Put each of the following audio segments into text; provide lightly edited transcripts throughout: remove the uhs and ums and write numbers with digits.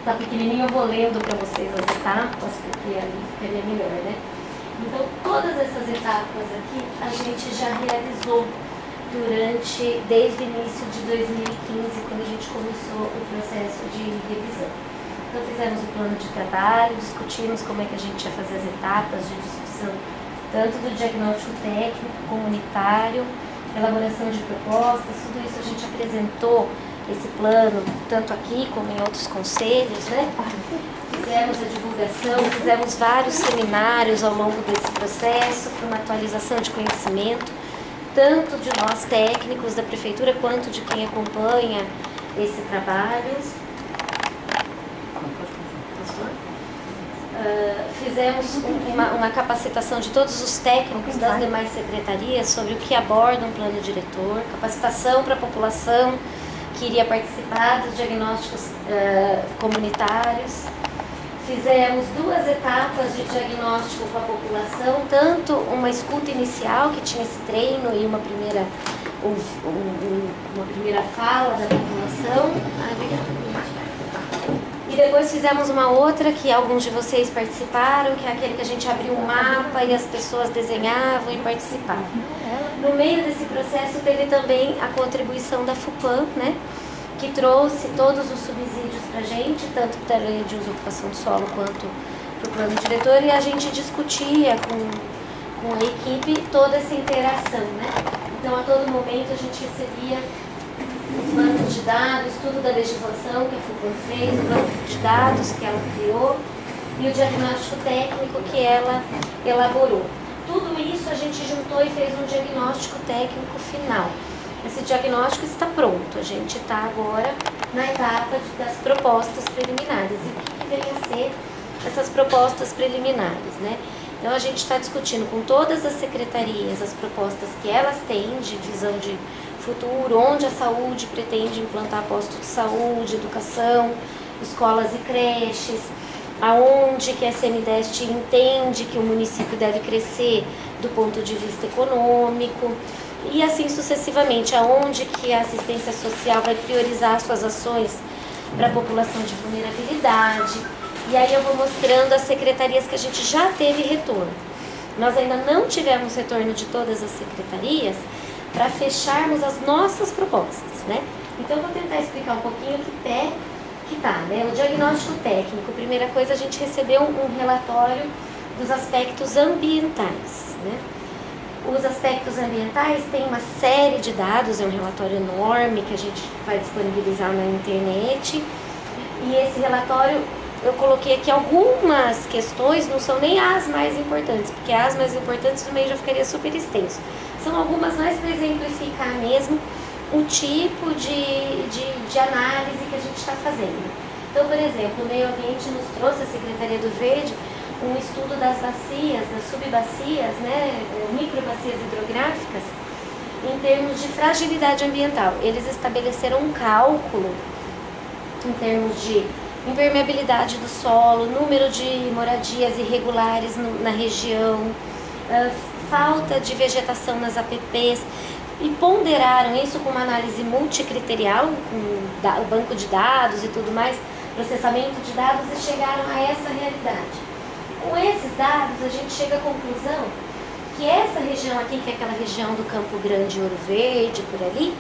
Tá pequenininho, eu vou lendo para vocês as etapas, porque ali ficaria melhor, né? Então, todas essas etapas aqui, a gente já realizou desde o início de 2015, quando a gente começou o processo de revisão. Então, fizemos o plano de trabalho, discutimos como é que a gente ia fazer as etapas de discussão, tanto do diagnóstico técnico, comunitário, elaboração de propostas, tudo isso a gente apresentou, esse plano, tanto aqui como em outros conselhos, né? Fizemos a divulgação, fizemos vários seminários ao longo desse processo para uma atualização de conhecimento, tanto de nós técnicos da prefeitura quanto de quem acompanha esse trabalho. Fizemos uma capacitação de todos os técnicos das demais secretarias sobre o que aborda um plano diretor, capacitação para a população que iria participar dos diagnósticos comunitários. Fizemos 2 etapas de diagnóstico com a população, tanto uma escuta inicial, que tinha esse treino e uma primeira fala da população. E depois fizemos uma outra, que alguns de vocês participaram, que é aquele que a gente abriu um mapa e as pessoas desenhavam e participavam. No meio desse processo teve também a contribuição da FUPAM, né, que trouxe todos os subsídios para a gente, tanto para a lei de uso e ocupação do solo quanto para o plano diretor, e a gente discutia com a equipe toda essa interação, né? Então, a todo momento a gente recebia os bancos de dados, tudo da legislação que a FUPAM fez, o banco de dados que ela criou e o diagnóstico técnico que ela elaborou. Tudo isso a gente juntou e fez um diagnóstico técnico final. Esse diagnóstico está pronto, a gente está agora na etapa das propostas preliminares. E o que vem a ser essas propostas preliminares, né? Então a gente está discutindo com todas as secretarias as propostas que elas têm de visão de futuro, onde a saúde pretende implantar postos de saúde, educação, escolas e creches, aonde que a SMDEST entende que o município deve crescer do ponto de vista econômico, e assim sucessivamente, aonde que a assistência social vai priorizar suas ações para a população de vulnerabilidade. E aí eu vou mostrando as secretarias que a gente já teve retorno. Nós ainda não tivemos retorno de todas as secretarias para fecharmos as nossas propostas, né? Então eu vou tentar explicar um pouquinho que pé que tá, né? O diagnóstico técnico, primeira coisa, a gente recebeu um relatório dos aspectos ambientais, né? Os aspectos ambientais têm uma série de dados, é um relatório enorme que a gente vai disponibilizar na internet. E esse relatório, eu coloquei aqui algumas questões, não são nem as mais importantes, porque as mais importantes também já ficaria super extenso. São algumas mais para exemplificar mesmo o tipo de análise que a gente está fazendo. Então, por exemplo, o meio ambiente nos trouxe, a Secretaria do Verde, um estudo das bacias, das subbacias, né, microbacias hidrográficas, em termos de fragilidade ambiental. Eles estabeleceram um cálculo em termos de impermeabilidade do solo, número de moradias irregulares na região, falta de vegetação nas APPs, e ponderaram isso com uma análise multicriterial, com o banco de dados e tudo mais, processamento de dados, e chegaram a essa realidade. Com esses dados, a gente chega à conclusão que essa região aqui, que é aquela região do Campo Grande e Ouro Verde, por ali,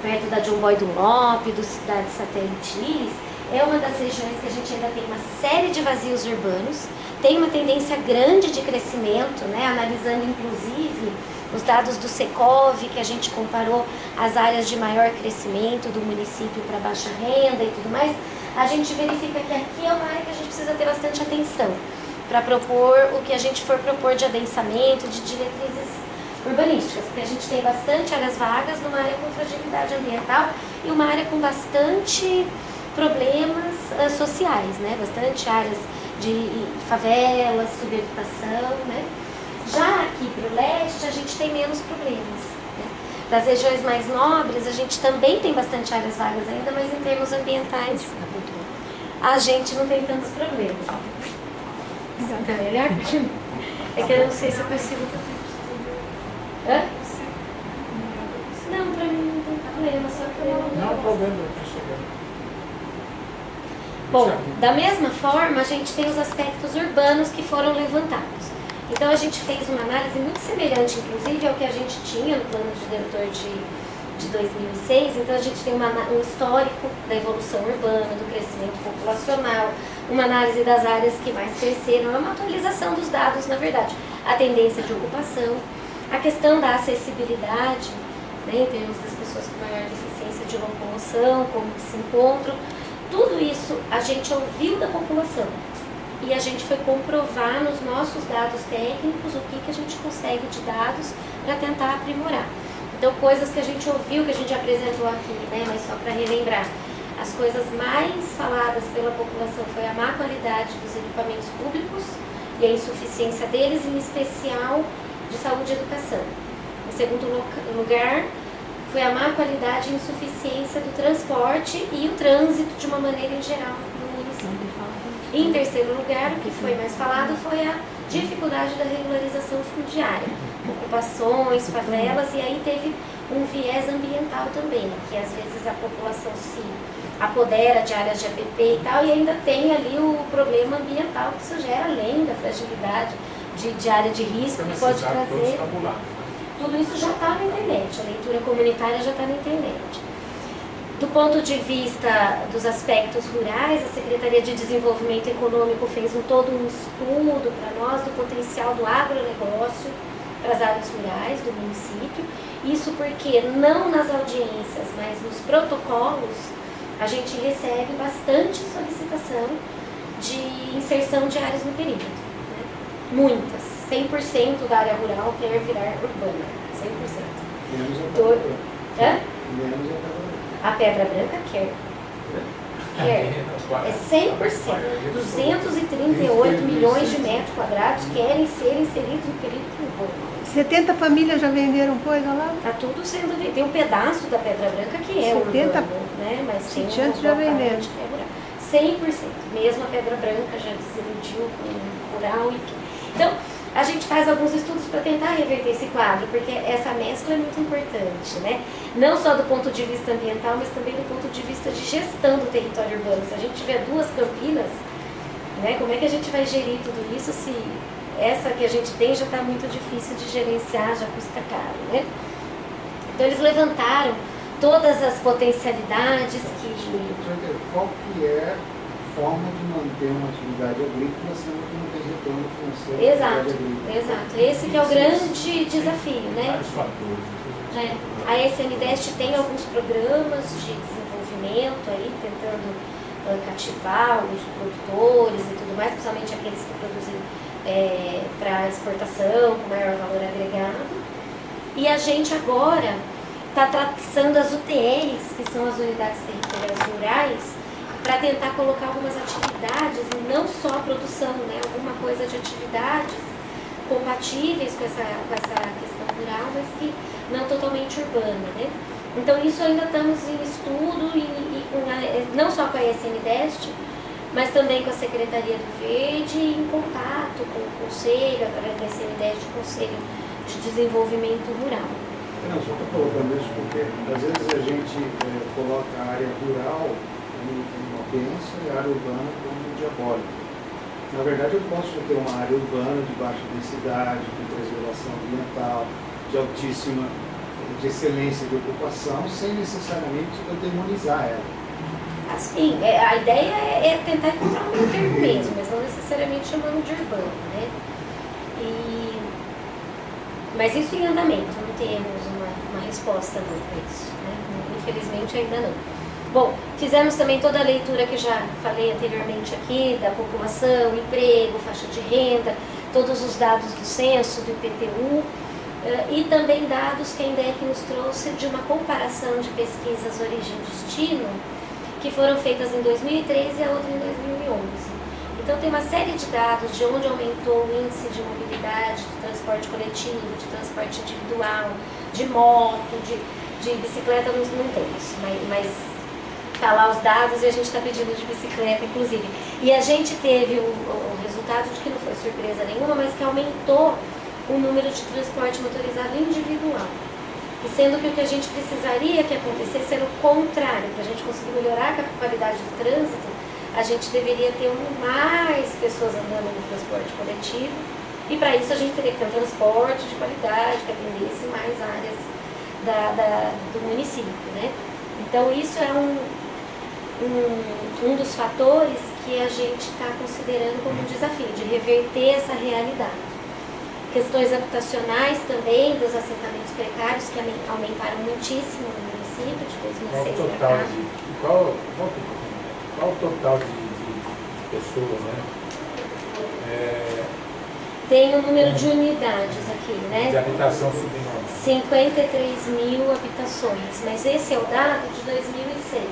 perto da John Boy Dunlop, do Cidade Satélite Íris, é uma das regiões que a gente ainda tem uma série de vazios urbanos, tem uma tendência grande de crescimento, né, analisando inclusive os dados do Secov, que a gente comparou as áreas de maior crescimento do município para baixa renda e tudo mais, a gente verifica que aqui é uma área que a gente precisa ter bastante atenção para propor o que a gente for propor de adensamento, de diretrizes urbanísticas, porque a gente tem bastante áreas vagas numa área com fragilidade ambiental e uma área com bastante problemas sociais, né? Bastante áreas de favelas, subhabitação, né? Já aqui para o leste a gente tem menos problemas, né? Das regiões mais nobres a gente também tem bastante áreas vagas ainda, mas em termos ambientais a gente não tem tantos problemas. Tá melhor? É que eu não sei se eu consigo. Hã? Não, pra mim não tem problema, só que eu não. Não há problema, tá chegando. Bom, da mesma forma, a gente tem os aspectos urbanos que foram levantados. Então, a gente fez uma análise muito semelhante, inclusive, ao que a gente tinha no plano diretor de 2006. Então, a gente tem um histórico da evolução urbana, do crescimento populacional, uma análise das áreas que mais cresceram, é uma atualização dos dados, na verdade. A tendência de ocupação, a questão da acessibilidade, né, em termos das pessoas com maior deficiência de locomoção, como que se encontram. Tudo isso a gente ouviu da população e a gente foi comprovar nos nossos dados técnicos o que a gente consegue de dados para tentar aprimorar. Então, coisas que a gente ouviu, que a gente apresentou aqui, né, mas só para relembrar, as coisas mais faladas pela população foi a má qualidade dos equipamentos públicos e a insuficiência deles, em especial de saúde e educação. Em segundo lugar, foi a má qualidade e insuficiência do transporte e o trânsito de uma maneira em geral no município. E em terceiro lugar, o que foi mais falado foi a dificuldade da regularização fundiária, ocupações, favelas, e aí teve um viés ambiental também, que às vezes a população se apodera de áreas de APP e tal, e ainda tem ali o problema ambiental que isso gera, além da fragilidade de área de risco que pode trazer. Tudo isso já está na internet, a leitura comunitária já está na internet. Do ponto de vista dos aspectos rurais, a Secretaria de Desenvolvimento Econômico fez todo um estudo para nós do potencial do agronegócio para as áreas rurais do município. Isso porque não nas audiências, mas nos protocolos, a gente recebe bastante solicitação de inserção de áreas no perímetro. Né? Muitas. 100% da área rural quer virar urbana, 100%. Menos a Pedra Branca. Hã? Menos A Pedra Branca quer. É 100%. 238 milhões de metros quadrados querem ser inseridos no perímetro urbano. 70 famílias já venderam coisa lá? Está tudo sendo vendido. Tem um pedaço da Pedra Branca que é 70? urbano, né? Mas tem Sitiantes já venderam. Que é rural. 100%. Mesmo a Pedra Branca já desiludiu com rural e tudo. Então, a gente faz alguns estudos para tentar reverter esse quadro, porque essa mescla é muito importante, né? Não só do ponto de vista ambiental, mas também do ponto de vista de gestão do território urbano. Se a gente tiver duas Campinas, né, como é que a gente vai gerir tudo isso se essa que a gente tem já está muito difícil de gerenciar, já custa caro, né? Então, eles levantaram todas as potencialidades que... Qual que é a forma de manter uma atividade agrícola sendo que não tem retorno financeiro? Exato. Esse que é o grande desafio, né? Vários fatores. A SNDEST tem alguns programas de desenvolvimento aí, tentando cativar os produtores e tudo mais, principalmente aqueles que produzem para exportação, com maior valor agregado. E a gente agora está traçando as UTRs, que são as unidades territoriais rurais, para tentar colocar algumas atividades, não só a produção, né, alguma coisa de atividades compatíveis com essa questão rural, mas que não totalmente urbana, né? Então isso ainda estamos em estudo, não só com a SNDEST, mas também com a Secretaria do Verde, em contato com o Conselho, através da SNDEST, o Conselho de Desenvolvimento Rural. Não, só estou colocando isso porque às vezes a gente coloca a área rural como uma bênção e a área urbana como diabólica. Na verdade, eu posso ter uma área urbana de baixa densidade, com preservação ambiental, de excelência de ocupação, sem necessariamente eu demonizar ela. Assim, a ideia é tentar encontrar um termo mesmo, mas não necessariamente chamando de urbano, né? Mas isso em andamento, não temos uma resposta não para isso, né? Infelizmente ainda não. Bom, fizemos também toda a leitura que já falei anteriormente aqui, da população, emprego, faixa de renda, todos os dados do censo, do IPTU, e também dados que a INDEC nos trouxe de uma comparação de pesquisas origem e destino, que foram feitas em 2013 e a outra em 2011. Então tem uma série de dados de onde aumentou o índice de mobilidade, de transporte coletivo, de transporte individual, de moto, de bicicleta, não temos, mas tá lá os dados e a gente está pedindo de bicicleta, inclusive. E a gente teve o resultado de que não foi surpresa nenhuma, mas que aumentou o número de transporte motorizado individual. E sendo que o que a gente precisaria que acontecesse era o contrário, para a gente conseguir melhorar a qualidade do trânsito, a gente deveria ter mais pessoas andando no transporte coletivo, e para isso a gente teria que ter um transporte de qualidade, que atendesse mais áreas do município, né? Então isso é um dos fatores que a gente está considerando como um desafio, de reverter essa realidade. Questões habitacionais também, dos assentamentos precários, que aumentaram muitíssimo no município de 2006 para cá. Qual o total de pessoas, né? Tem um número de unidades aqui, né? De habitação subnormal. 53 mil habitações, mas esse é o dado de 2006.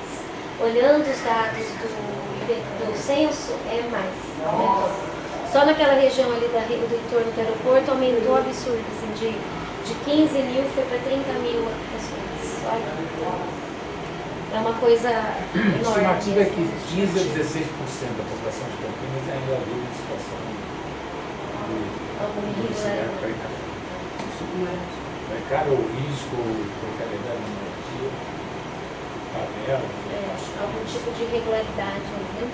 Olhando os dados do censo, é mais, aumentou. Só naquela região ali do entorno do aeroporto aumentou absurdo, assim, de 15 mil foi para 30 mil habitações. Olha, é uma coisa A enorme. estimativa é que 15 a 16% da população de Campinas ainda vive em situação Algum de irregularidade. precário ou risco, precariedade de energia, favela. Algum tipo de irregularidade, né?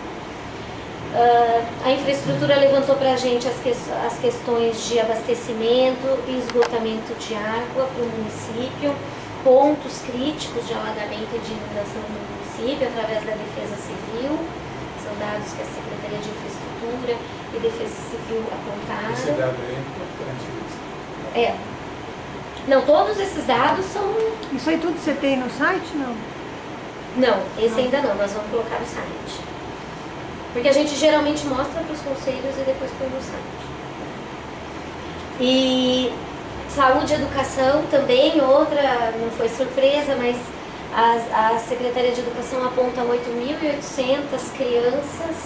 A infraestrutura levantou para a gente as questões de abastecimento e esgotamento de água para o município, pontos críticos de alagamento e de inundação no município através da Defesa Civil. São dados que a Secretaria de Infraestrutura e Defesa Civil apontaram. Esse dado é importante. Não, todos esses dados são... Isso aí tudo você tem no site, não? Não, esse ainda não, nós vamos colocar no site. Porque a gente geralmente mostra para os conselhos e depois põe no site. E saúde e educação também, outra, não foi surpresa, mas a Secretaria de Educação aponta 8.800 crianças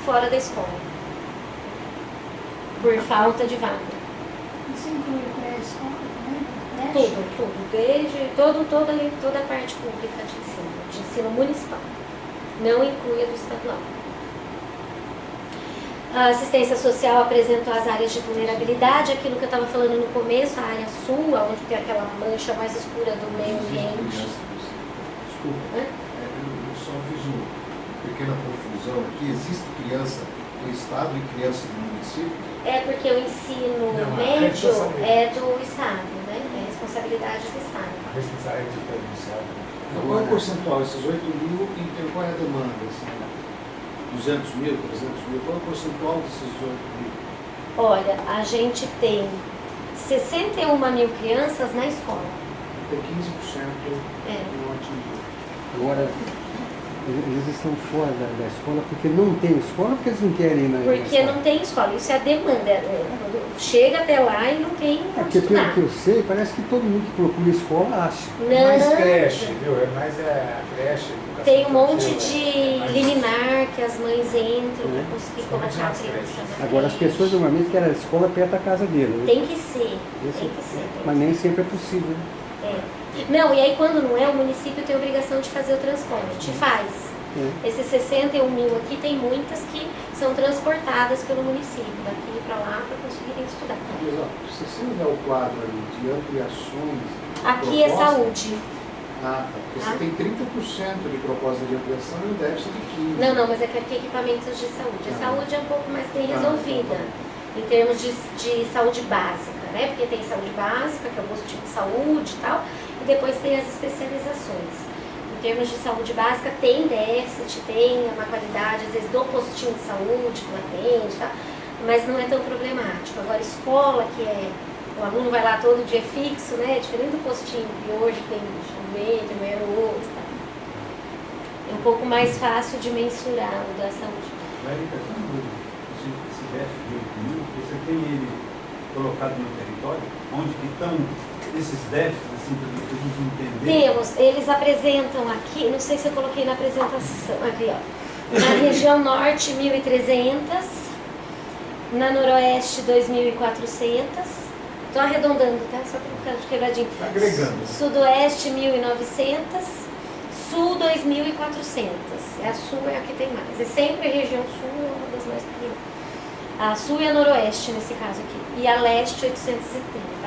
fora da escola, por falta de vaga. Isso inclui pré-escola também? Tudo, desde toda a parte pública de ensino municipal, não inclui a do estadual. A assistência social apresentou as áreas de vulnerabilidade, aquilo que eu estava falando no começo, a área sul, onde tem aquela mancha mais escura do meio ambiente. Desculpa, eu só fiz uma pequena confusão aqui. Existe criança do Estado e criança do município? É porque o ensino Não, a médio responsabilidade. é do Estado, né? É responsabilidade do Estado. A responsabilidade diferenciada. Qual é o percentual? Esses 8 mil, qual é a demanda? Assim, 200 mil, 300 mil? Qual é o percentual desses 8 mil? Olha, a gente tem 61 mil crianças na escola. Tem 15% É. não atingido. Agora, eles estão fora da escola porque não tem escola ou porque eles não querem ir na Porque escola? não tem escola, isso é a demanda. Quando chega até lá e não tem É onde porque pelo estudar. que eu sei, parece que todo mundo que procura escola acha. Mais Não, creche, viu? É mais a creche, educação tem um monte infantil, de mais- liminar que as mães entram para É. conseguir Principalmente colocar a nas criança creches. na Agora, as creche. pessoas normalmente querem a escola perto da casa dele. Né? Tem que ser, Esse- tem que ser. Mas nem sempre é possível. Né? É. Não, e aí quando não é, o município tem a obrigação de fazer o transporte. Faz. É. Esses 61 mil aqui, tem muitas que são transportadas pelo município, daqui para lá, para conseguirem estudar. Mas, ó, se você olhar o quadro ali de ampliações... Aqui é propostas- saúde. Ah, tá. Porque Ah. você tem 30% de proposta de ampliação e um déficit de 15%. Não, mas é que aqui é equipamentos de saúde. A saúde é um pouco mais bem resolvida, em termos de saúde básica, né? Porque tem saúde básica, que é o postinho de saúde e tal, e depois tem as especializações. Em termos de saúde básica, tem déficit, tem uma qualidade, às vezes, do postinho de saúde que não atende e tal, mas não é tão problemático. Agora, escola, que é... O aluno vai lá todo dia fixo, né? Diferente do postinho que hoje tem mês, amanhã o outro, tá? É um pouco mais fácil de mensurar o da saúde. Érica, esse déficit de 8 mil, você tem ele colocado no território? Onde que estão esses déficits, assim, para a gente entender? Temos, eles apresentam aqui, não sei se eu coloquei na apresentação, aqui ó, na região norte 1.300, na noroeste 2.400, estou arredondando, tá? Só para ficar de quebradinho. Tá agregando. Sudoeste 1.900, sul 2.400. A sul é a que tem mais. É sempre a região sul é uma das mais pequenas. A sul e a noroeste nesse caso aqui. E a leste 870.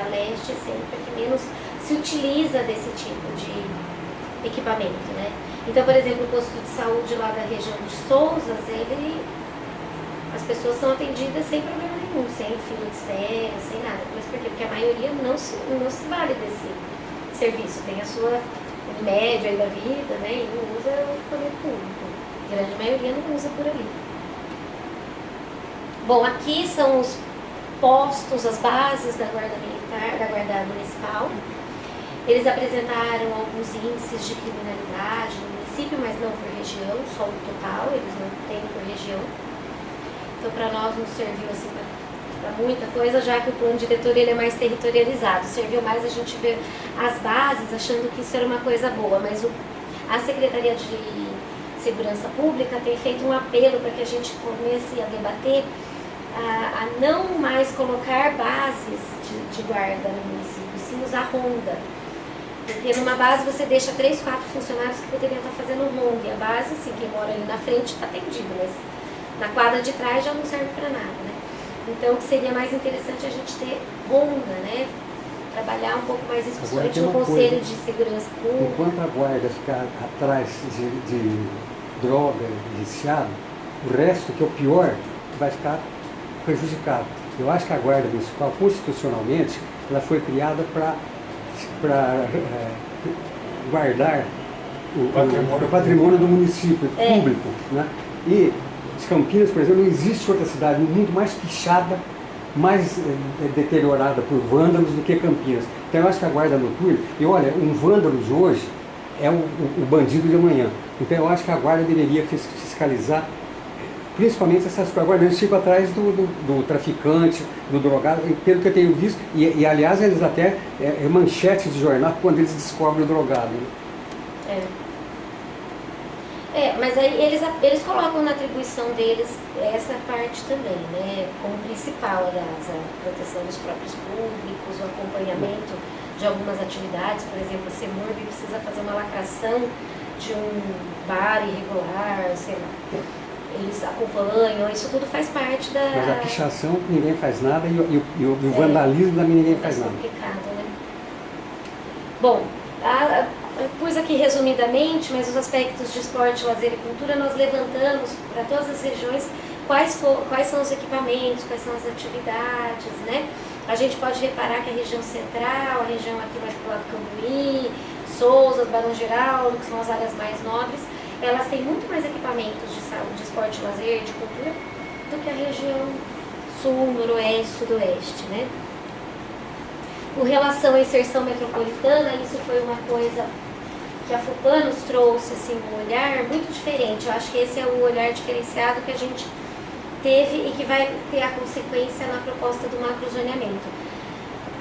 A leste é sempre a que menos se utiliza desse tipo de equipamento, né? Então, por exemplo, o posto de saúde lá da região de Souzas, as pessoas são atendidas sem problema nenhum, sem fila de espera, sem nada. Mas por quê? Porque a maioria não se vale desse serviço, tem a sua média aí da vida, né, e não usa o equipamento público. A grande maioria não usa por ali. Bom, aqui são os postos, as bases da Guarda Militar, da Guarda Municipal. Eles apresentaram alguns índices de criminalidade no município, mas não por região, só o total, eles não têm por região. Então, para nós não serviu assim para muita coisa, já que o plano diretor ele é mais territorializado. Serviu mais a gente ver as bases, achando que isso era uma coisa boa, mas a Secretaria de Segurança Pública tem feito um apelo para que a gente comece a debater a não mais colocar bases de guarda no município, sim usar ronda. Porque numa base você deixa 3, 4 funcionários que poderiam estar fazendo ronda, e a base, assim, quem mora ali na frente está atendido, mas na quadra de trás já não serve para nada, né? Então, o que seria mais interessante é a gente ter ronda, né? Trabalhar um pouco mais isso, principalmente no Conselho de Segurança Pública. Enquanto a guarda ficar atrás de droga, viciado, o resto, que é o pior, vai ficar prejudicado. Eu acho que a Guarda Municipal, constitucionalmente, ela foi criada para guardar o patrimônio do município público, né? E Campinas, por exemplo, não existe outra cidade no mundo mais pichada, mais deteriorada por vândalos do que Campinas. Então eu acho que a guarda noturna, e olha, um vândalo de hoje é o bandido de amanhã. Então eu acho que a guarda deveria fiscalizar principalmente essas coisas. Agora eles ficam atrás do traficante, do drogado, pelo que eu tenho visto, e aliás eles até manchetes de jornal quando eles descobrem o drogado. Né? Mas aí eles colocam na atribuição deles essa parte também, né? Como principal, aliás, a proteção dos próprios públicos, o acompanhamento de algumas atividades. Por exemplo, a CEMURB precisa fazer uma lacração de um bar irregular, sei lá. Eles acompanham, isso tudo faz parte da... Mas a pichação ninguém faz nada e o vandalismo também ninguém faz nada. É complicado, né? Bom, pus aqui resumidamente, mas os aspectos de esporte, lazer e cultura nós levantamos para todas as regiões quais são os equipamentos, quais são as atividades, né? A gente pode reparar que a região central, a região aqui mais pro lado do Cambuí, Souzas, Barão Geraldo, que são as áreas mais nobres, elas têm muito mais equipamentos de saúde, de esporte, lazer, de cultura, do que a região sul, noroeste, sudoeste, né? Com relação à inserção metropolitana, isso foi uma coisa que a FUPAN nos trouxe, assim, um olhar muito diferente. Eu acho que esse é o olhar diferenciado que a gente teve e que vai ter a consequência na proposta do macrozoneamento.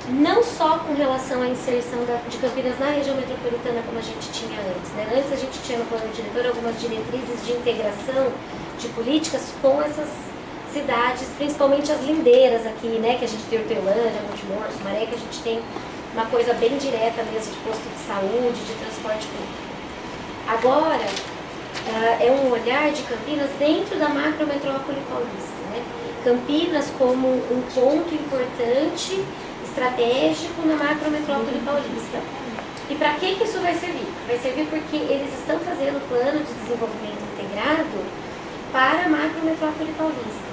Não só com relação à inserção de Campinas na região metropolitana como a gente tinha antes, né? Antes a gente tinha no plano diretor algumas diretrizes de integração de políticas com essas cidades, principalmente as lindeiras aqui, né? Que a gente tem Hortelândia, Montemor, Sumaré, que a gente tem uma coisa bem direta mesmo de posto de saúde, de transporte público. Agora, é um olhar de Campinas dentro da macrometrópole paulista, né? Campinas como um ponto importante, estratégico na macrometrópole paulista. E para que isso vai servir? Vai servir porque eles estão fazendo o plano de desenvolvimento integrado para a macrometrópole paulista.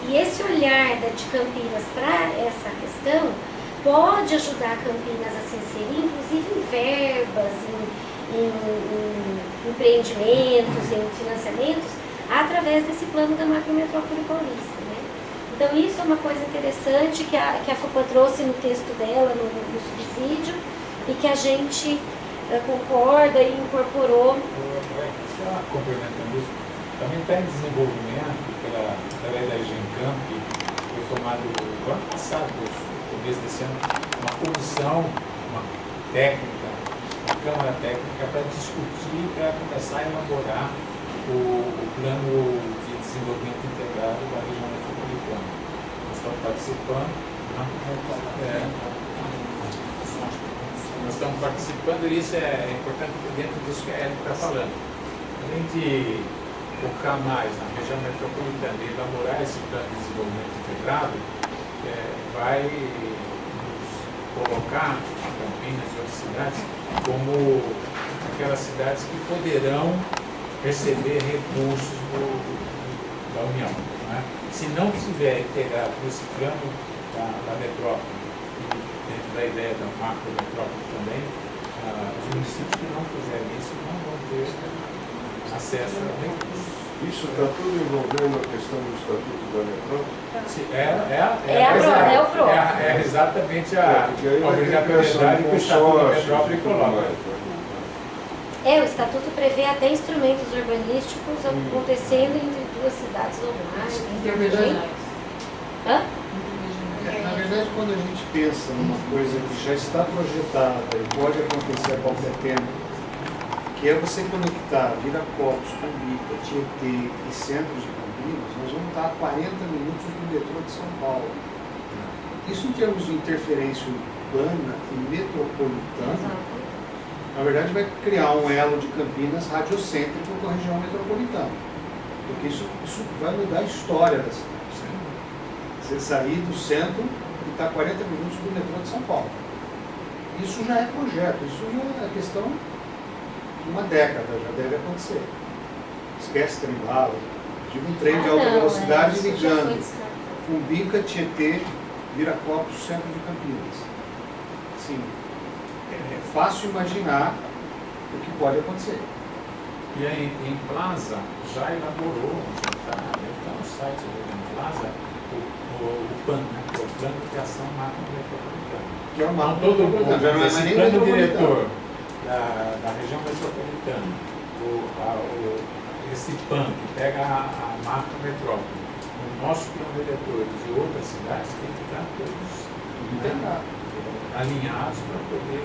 E esse olhar de Campinas para essa questão pode ajudar Campinas a se inserir, inclusive em verbas, em empreendimentos, em financiamentos, através desse plano da macrometrópole paulista, né? Então isso é uma coisa interessante que a FUPA trouxe no texto dela, no subsídio, e que a gente concorda e incorporou. Só complementando isso, também está em desenvolvimento, através da Gencamp, que foi formado no ano passado, no começo desse ano, uma comissão, uma técnica, uma câmara técnica para discutir, para começar a elaborar o plano de desenvolvimento integrado da região metropolitana. Nós estamos participando. Nós estamos participando e isso é importante dentro disso que a Érica está falando. Além de focar mais na região metropolitana e elaborar esse plano de desenvolvimento integrado, vai nos colocar Campinas e outras cidades como aquelas cidades que poderão receber recursos da União. Né? Se não tiver integrado esse plano da metrópole, e dentro da ideia da macro metrópole também, os municípios que não fizerem isso não vão ter acesso a recursos. Isso está tudo envolvendo a questão do Estatuto da Metrópole? É o PRO. É exatamente a obrigatoriedade que o Estatuto da Metrópole coloca. O Estatuto prevê até instrumentos urbanísticos acontecendo entre duas cidades ou mais. Interregionais. Hã? Na verdade, quando a gente pensa numa coisa que já está projetada e pode acontecer a qualquer tempo, que é você conectar Viracopos, Cumbica, Tietê e centros de Campinas, nós vamos estar a 40 minutos do metrô de São Paulo. Isso em termos de interferência urbana e metropolitana, na verdade vai criar um elo de Campinas radiocêntrico com a região metropolitana. Porque isso vai mudar a história da cidade. Você sair do centro e estar a 40 minutos do metrô de São Paulo. Isso já é projeto, isso já é questão de uma década, já deve acontecer. Esquece trem-bala, digo um trem de alta velocidade ligando Cumbica, Tietê, Viracopos, centro de Campinas. Assim, é fácil imaginar o que pode acontecer. E aí, em Plaza, já elaborou, já está no site do Plaza, o PAN, né? Que é o Plano de Ação Macro Metropolitana. Que é o Então, macro todo metropolitano, já não é esse mais nem plano metropolitano. diretor da região metropolitana, esse PAN que pega a macro metrópole, o nosso plano diretor de outras cidades tem que estar todos alinhados para poder